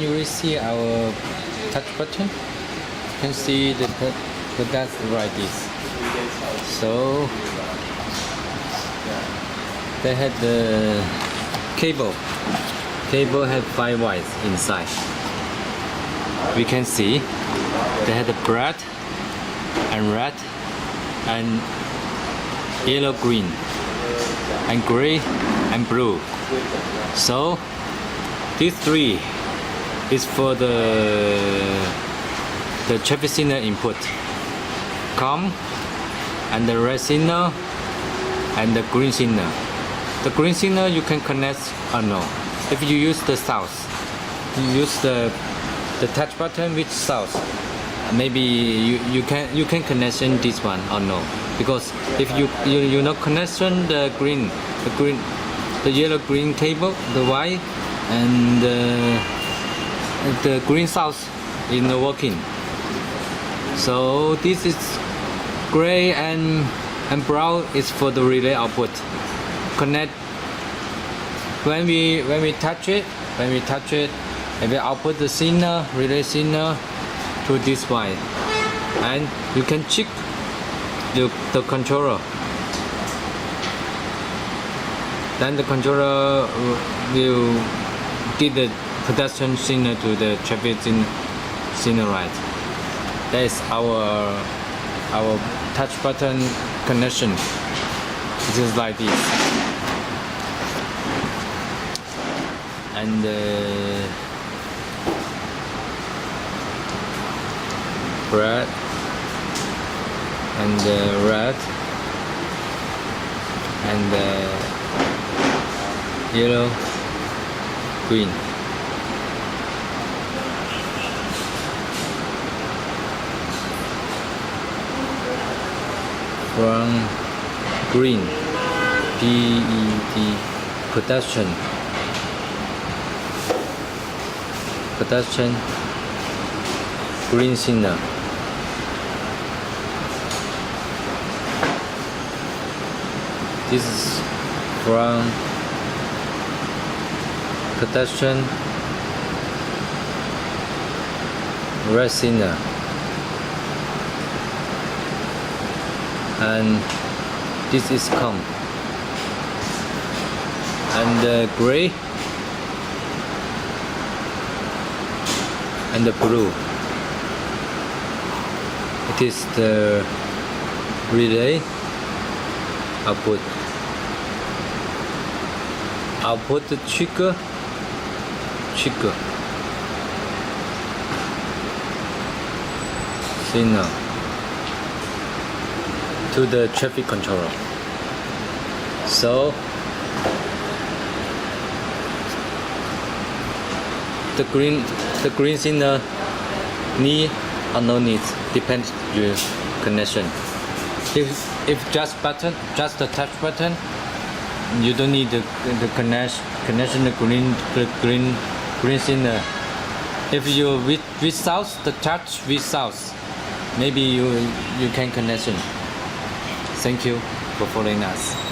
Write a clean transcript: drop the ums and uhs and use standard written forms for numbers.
you really see our touch button? You can see the that's right this. So they had the cable. Cable had 5 wires inside. We can see they had the black and red and yellow, green and gray and blue. So these 3 is for the traffic signal input, COM and the red signal and the green signal. The green signal you can connect or no. If you use the south, you use the touch button with south. Maybe you can connection this one or no, because if you not connection the yellow green cable, the white and the green south is not working. So this is gray and brown is for the relay output. Connect when we touch it, and we output the signal, relay signal to this wire, and you can check the controller. Then the controller will give the pedestrian signal to the traffic signal right. That is our touch button connection. It is like this. And red and red and yellow, green. From green, PED, pedestrian, green signal. This is from pedestrian, red signal, and this is COM, and the gray and the blue. It is the relay output. Output the trigger signal to the traffic controller. So the green signal need or no need, depends your connection. If just the touch button, you don't need the connection the green signal. If you with south, the touch with south, maybe you can connection. Thank you for following us.